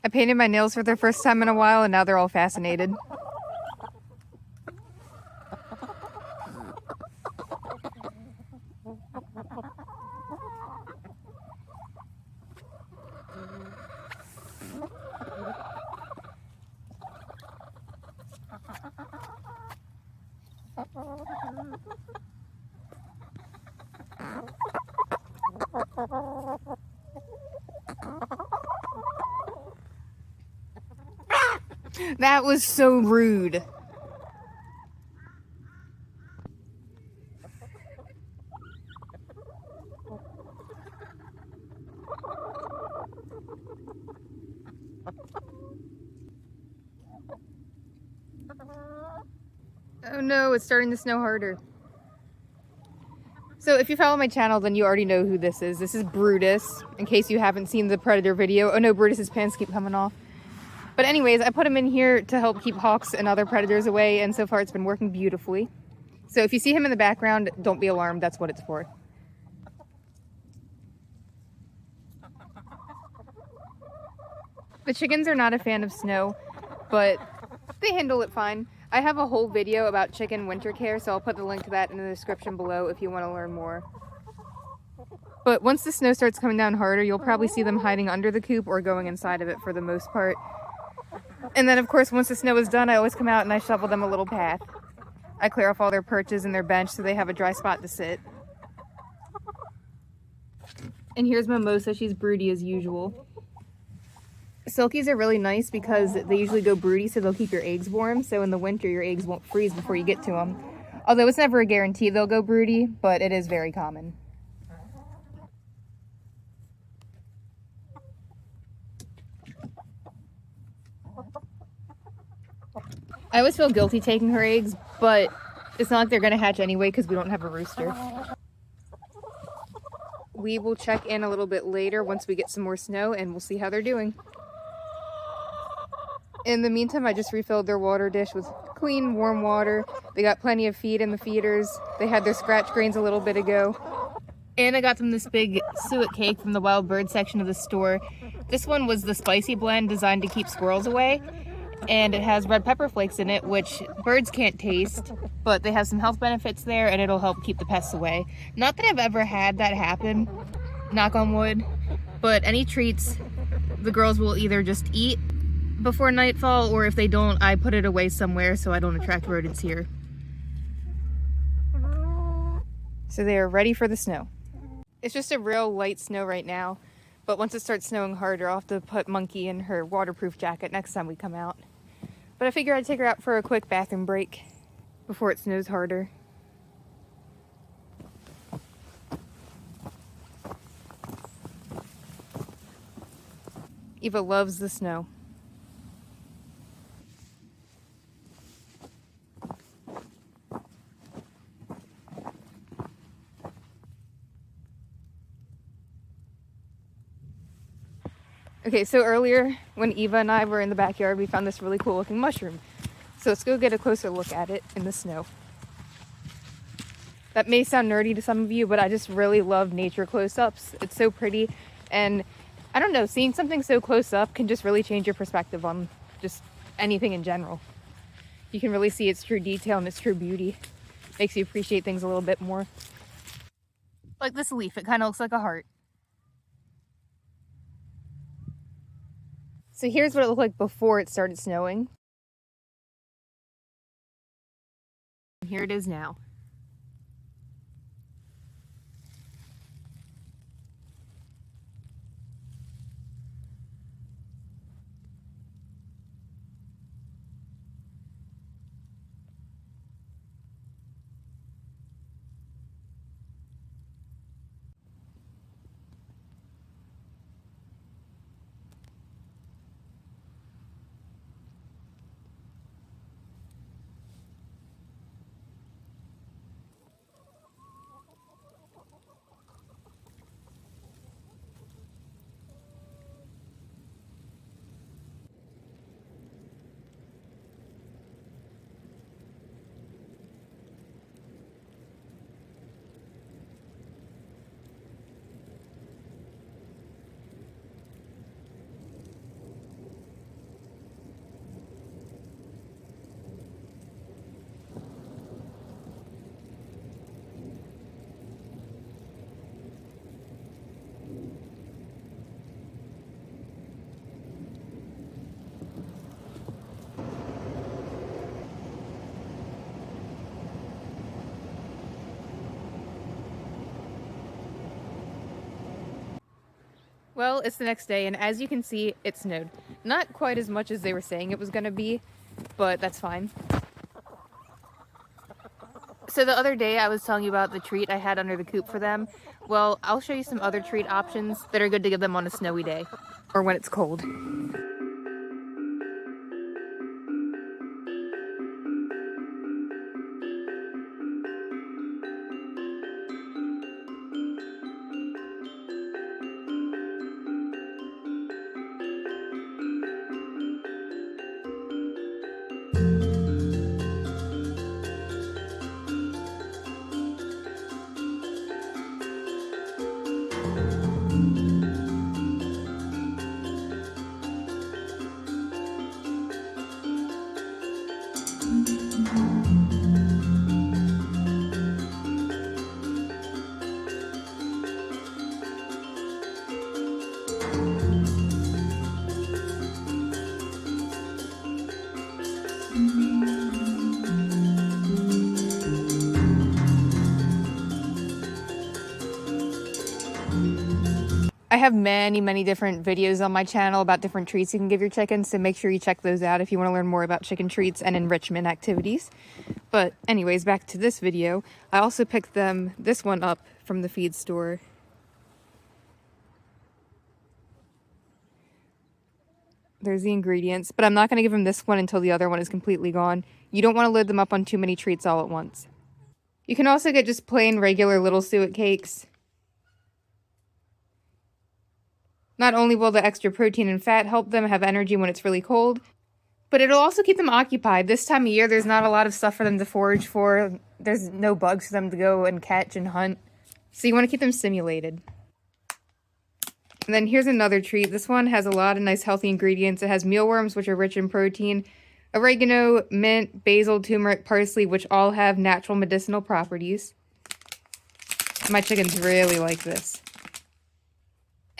I painted my nails for the first time in a while, and now they're all fascinated. That was so rude. Oh no, it's starting to snow harder. So if you follow my channel, then you already know who this is. This is Brutus, in case you haven't seen the Predator video. Oh no, Brutus's pants keep coming off. But anyways, I put him in here to help keep hawks and other predators away, and so far it's been working beautifully. So if you see him in the background, don't be alarmed, that's what it's for. The chickens are not a fan of snow, but they handle it fine. I have a whole video about chicken winter care, so I'll put the link to that in the description below if you want to learn more. But once the snow starts coming down harder, you'll probably see them hiding under the coop or going inside of it for the most part. And then of course, once the snow is done, I always come out and I shovel them a little path. I clear off all their perches and their bench so they have a dry spot to sit. And here's Mimosa, she's broody as usual. Silkies are really nice because they usually go broody, so they'll keep your eggs warm, so in the winter your eggs won't freeze before you get to them. Although it's never a guarantee they'll go broody, but it is very common. I always feel guilty taking her eggs, but it's not like they're going to hatch anyway because we don't have a rooster. We will check in a little bit later once we get some more snow and we'll see how they're doing. In the meantime, I just refilled their water dish with clean, warm water. They got plenty of feed in the feeders. They had their scratch grains a little bit ago. And I got them this big suet cake from the wild bird section of the store. This one was the spicy blend designed to keep squirrels away. And it has red pepper flakes in it, which birds can't taste, but they have some health benefits there and it'll help keep the pests away. Not that I've ever had that happen, knock on wood, but any treats the girls will either just eat before nightfall, or if they don't, I put it away somewhere so I don't attract rodents here. So they are ready for the snow. It's just a real light snow right now, but once it starts snowing harder, I'll have to put Monkey in her waterproof jacket next time we come out. But I figure I'd take her out for a quick bathroom break before it snows harder. Eva loves the snow. Okay, so earlier when Eva and I were in the backyard, we found this really cool looking mushroom. So let's go get a closer look at it in the snow. That may sound nerdy to some of you, but I just really love nature close-ups. It's so pretty, and I don't know, seeing something so close up can just really change your perspective on just anything in general. You can really see its true detail and its true beauty. Makes you appreciate things a little bit more. Like this leaf, it kind of looks like a heart. So here's what it looked like before it started snowing. And here it is now. Well, it's the next day, and as you can see, it snowed. Not quite as much as they were saying it was going to be, but that's fine. So the other day I was telling you about the treat I had under the coop for them. Well, I'll show you some other treat options that are good to give them on a snowy day, or when it's cold. I have many different videos on my channel about different treats you can give your chickens, so make sure you check those out if you want to learn more about chicken treats and enrichment activities. But anyways, back to this video. I also picked them this one up from the feed store. There's the ingredients, but I'm not going to give them this one until the other one is completely gone. You don't want to load them up on too many treats all at once. You can also get just plain regular little suet cakes. Not only will the extra protein and fat help them have energy when it's really cold, but it'll also keep them occupied. This time of year, there's not a lot of stuff for them to forage for. There's no bugs for them to go and catch and hunt. So you want to keep them stimulated. And then here's another treat. This one has a lot of nice healthy ingredients. It has mealworms, which are rich in protein, oregano, mint, basil, turmeric, parsley, which all have natural medicinal properties. My chickens really like this.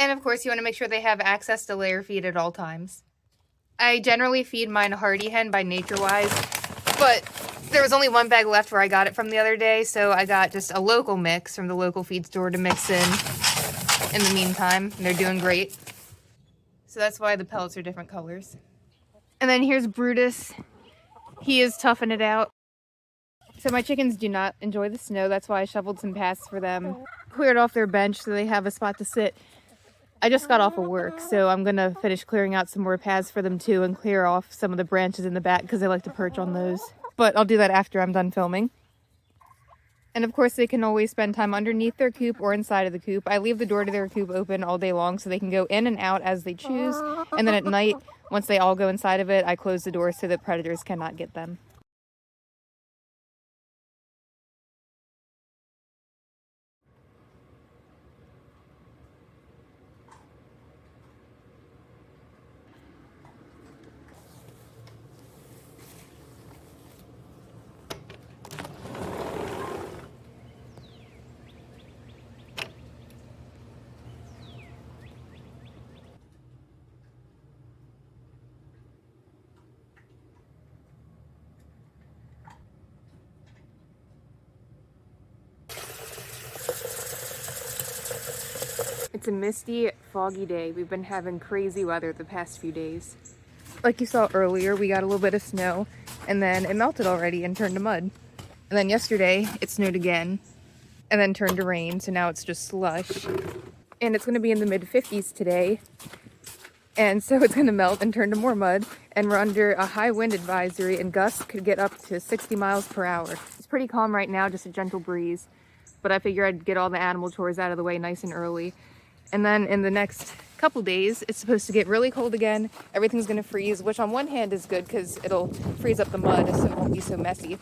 And of course, you want to make sure they have access to layer feed at all times. I generally feed mine Hardy Hen by NatureWise, but there was only one bag left where I got it from the other day, so I got just a local mix from the local feed store to mix in the meantime, and they're doing great. So that's why the pellets are different colors. And then here's Brutus. He is toughing it out. So my chickens do not enjoy the snow, that's why I shoveled some paths for them. Cleared off their bench so they have a spot to sit. I just got off of work, so I'm going to finish clearing out some more paths for them too and clear off some of the branches in the back because they like to perch on those. But I'll do that after I'm done filming. And of course, they can always spend time underneath their coop or inside of the coop. I leave the door to their coop open all day long so they can go in and out as they choose. And then at night, once they all go inside of it, I close the door so that predators cannot get them. It's a misty, foggy day. We've been having crazy weather the past few days. Like you saw earlier, we got a little bit of snow, and then it melted already and turned to mud. And then yesterday, it snowed again, and then turned to rain, so now it's just slush. And it's going to be in the mid-50s today, and so it's going to melt and turn to more mud, and we're under a high wind advisory, and gusts could get up to 60 miles per hour. It's pretty calm right now, just a gentle breeze, but I figure I'd get all the animal chores out of the way nice and early. And then in the next couple days, it's supposed to get really cold again. Everything's going to freeze, which on one hand is good because it'll freeze up the mud so it won't be so messy.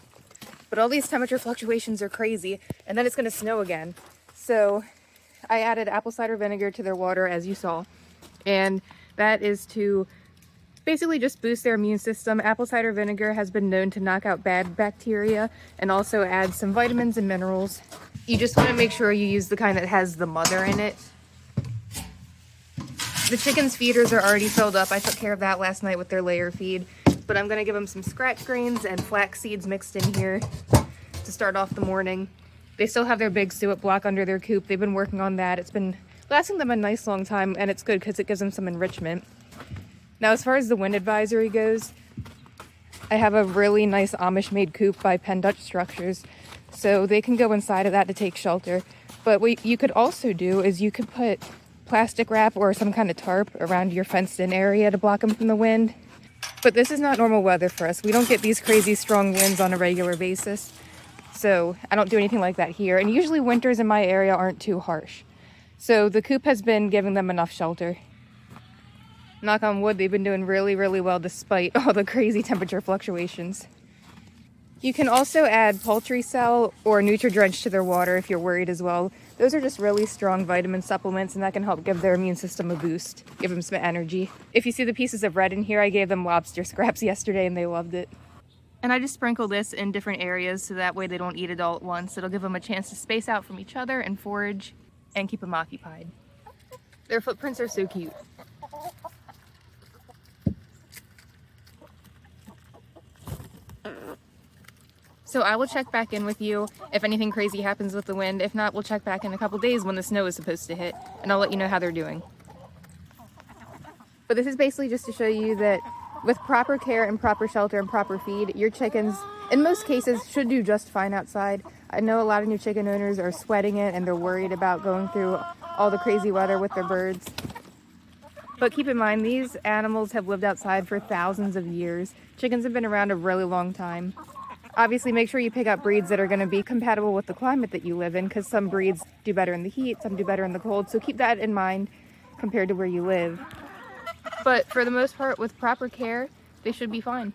But all these temperature fluctuations are crazy, and then it's going to snow again. So I added apple cider vinegar to their water, as you saw. And that is to basically just boost their immune system. Apple cider vinegar has been known to knock out bad bacteria and also add some vitamins and minerals. You just want to make sure you use the kind that has the mother in it. The chickens' feeders are already filled up. I took care of that last night with their layer feed. But I'm going to give them some scratch grains and flax seeds mixed in here to start off the morning. They still have their big suet block under their coop. They've been working on that. It's been lasting them a nice long time, and it's good because it gives them some enrichment. Now, as far as the wind advisory goes, I have a really nice Amish-made coop by Penn Dutch Structures, so they can go inside of that to take shelter. But what you could also do is you could put plastic wrap or some kind of tarp around your fenced-in area to block them from the wind. But this is not normal weather for us. We don't get these crazy strong winds on a regular basis, so I don't do anything like that here. And usually winters in my area aren't too harsh. So the coop has been giving them enough shelter. Knock on wood, they've been doing really, really well despite all the crazy temperature fluctuations. You can also add poultry cell or Nutri-Drench to their water if you're worried as well. Those are just really strong vitamin supplements, and that can help give their immune system a boost, give them some energy. If you see the pieces of red in here, I gave them lobster scraps yesterday and they loved it. And I just sprinkle this in different areas so that way they don't eat it all at once. It'll give them a chance to space out from each other and forage and keep them occupied. Their footprints are so cute. So I will check back in with you if anything crazy happens with the wind. If not, we'll check back in a couple days when the snow is supposed to hit, and I'll let you know how they're doing. But this is basically just to show you that with proper care and proper shelter and proper feed, your chickens, in most cases, should do just fine outside. I know a lot of new chicken owners are sweating it and they're worried about going through all the crazy weather with their birds. But keep in mind, these animals have lived outside for thousands of years. Chickens have been around a really long time. Obviously, make sure you pick up breeds that are going to be compatible with the climate that you live in, because some breeds do better in the heat, some do better in the cold, so keep that in mind compared to where you live. But for the most part, with proper care, they should be fine.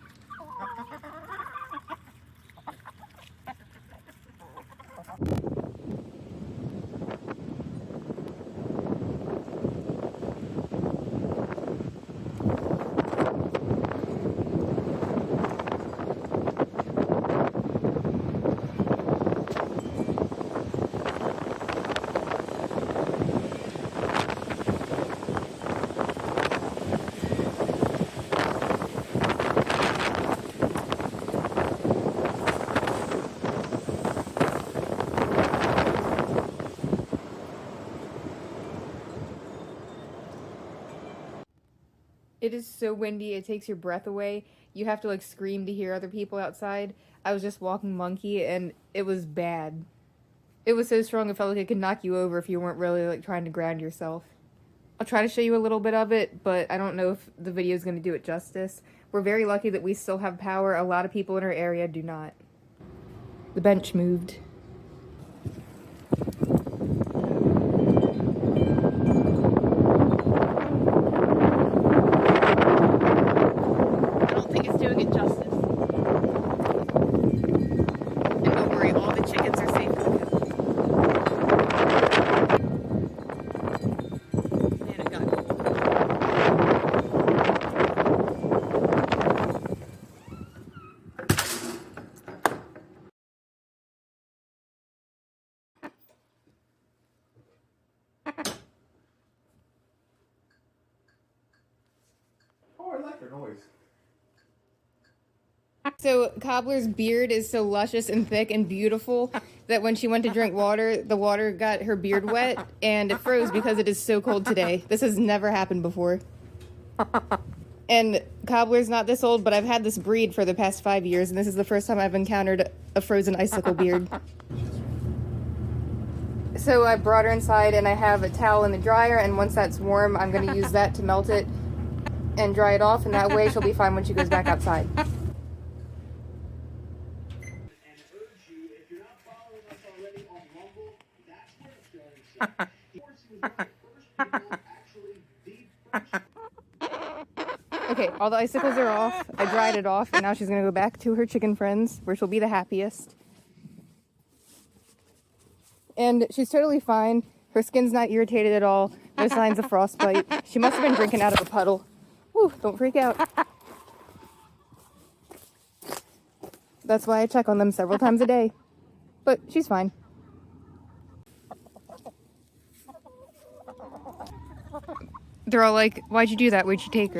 It is so windy, it takes your breath away. You have to like scream to hear other people outside. I was just walking monkey and it was bad. It was so strong it felt like it could knock you over if you weren't really like trying to ground yourself. I'll try to show you a little bit of it, but I don't know if the video is going to do it justice. We're very lucky that we still have power. A lot of people in our area do not. The bench moved. Noise. So Cobbler's beard is so luscious and thick and beautiful that when she went to drink water, the water got her beard wet and it froze because it is so cold today. This has never happened before. And Cobbler's not this old, but I've had this breed for the past 5 years, and this is the first time I've encountered a frozen icicle beard. So I brought her inside and I have a towel in the dryer, and once that's warm, I'm going to use that to melt it and dry it off, and that way she'll be fine when she goes back outside. Okay, all the icicles are off. I dried it off, and now she's gonna go back to her chicken friends, where she'll be the happiest. And she's totally fine. Her skin's not irritated at all. No signs of frostbite. She must have been drinking out of a puddle. Whew, don't freak out. That's why I check on them several times a day. But she's fine. They're all like, why'd you do that? Where'd you take her?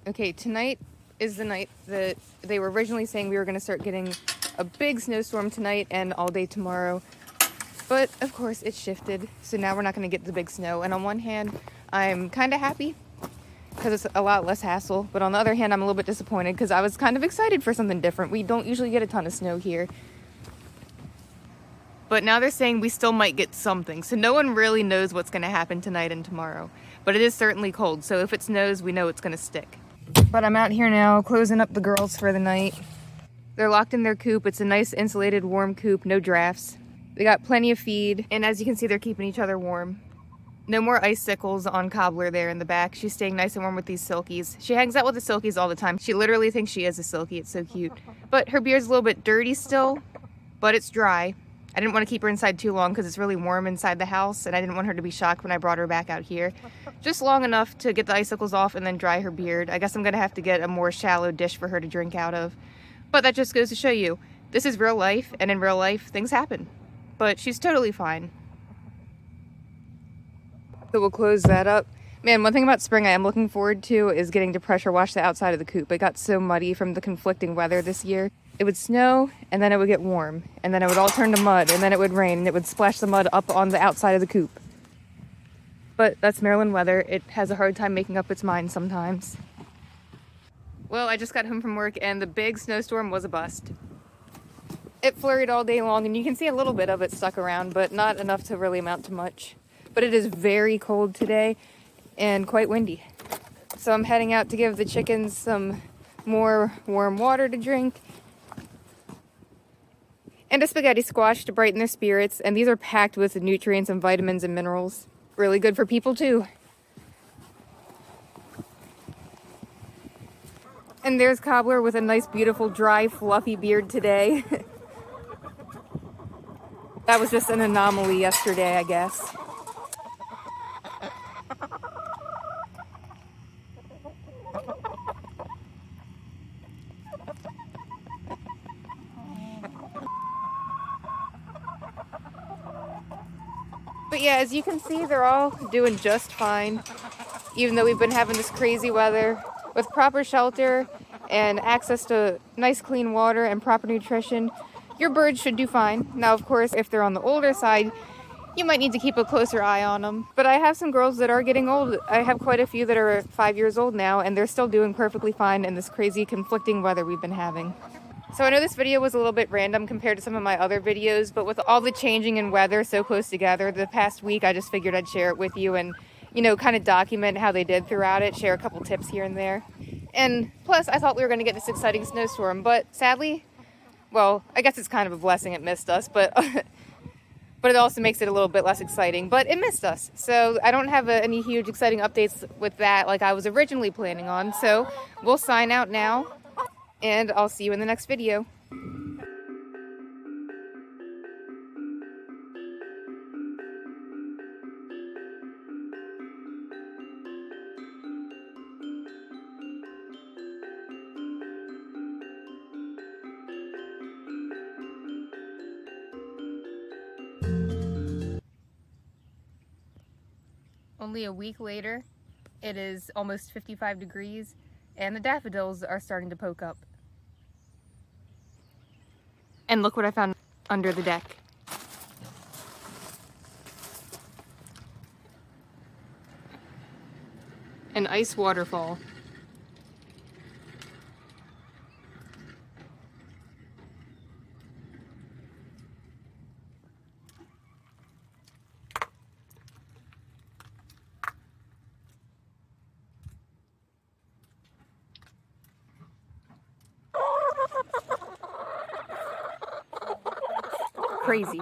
Okay, tonight is the night that they were originally saying we were going to start getting a big snowstorm tonight and all day tomorrow. But of course it shifted, so now we're not going to get the big snow. And on one hand, I'm kind of happy because it's a lot less hassle. But on the other hand, I'm a little bit disappointed because I was kind of excited for something different. We don't usually get a ton of snow here. But now they're saying we still might get something. So no one really knows what's going to happen tonight and tomorrow. But it is certainly cold, so if it snows, we know it's going to stick. But I'm out here now, closing up the girls for the night. They're locked in their coop. It's a nice insulated, warm coop, no drafts. They got plenty of feed, and as you can see, they're keeping each other warm. No more icicles on Cobbler there in the back. She's staying nice and warm with these silkies. She hangs out with the silkies all the time. She literally thinks she is a silkie. It's so cute. But her beard's a little bit dirty still, but it's dry. I didn't want to keep her inside too long because it's really warm inside the house, and I didn't want her to be shocked when I brought her back out here. Just long enough to get the icicles off and then dry her beard. I guess I'm going to have to get a more shallow dish for her to drink out of. But that just goes to show you, this is real life, and in real life, things happen. But she's totally fine. So we'll close that up. Man, one thing about spring I am looking forward to is getting to pressure wash the outside of the coop. It got so muddy from the conflicting weather this year. It would snow, and then it would get warm, and then it would all turn to mud, and then it would rain, and it would splash the mud up on the outside of the coop. But that's Maryland weather. It has a hard time making up its mind sometimes. Well, I just got home from work, and the big snowstorm was a bust. It flurried all day long, and you can see a little bit of it stuck around, but not enough to really amount to much. But it is very cold today, and quite windy. So I'm heading out to give the chickens some more warm water to drink, and a spaghetti squash to brighten their spirits. And these are packed with nutrients and vitamins and minerals. Really good for people too. And there's Cobbler with a nice, beautiful, dry, fluffy beard today. That was just an anomaly yesterday, I guess. But yeah, as you can see, they're all doing just fine, even though we've been having this crazy weather. With proper shelter and access to nice clean water and proper nutrition, your birds should do fine. Now, of course, if they're on the older side, you might need to keep a closer eye on them. But I have some girls that are getting old. I have quite a few that are 5 years old now, and they're still doing perfectly fine in this crazy conflicting weather we've been having. So I know this video was a little bit random compared to some of my other videos, but with all the changing in weather so close together the past week, I just figured I'd share it with you and, you know, kind of document how they did throughout it, share a couple tips here and there. And plus, I thought we were going to get this exciting snowstorm, but sadly, well, I guess it's kind of a blessing it missed us, but but it also makes it a little bit less exciting. But it missed us, so I don't have any huge exciting updates with that like I was originally planning on. So we'll sign out now, and I'll see you in the next video. Only a week later, it is almost 55 degrees, and the daffodils are starting to poke up. And look what I found under the deck. An ice waterfall. Crazy.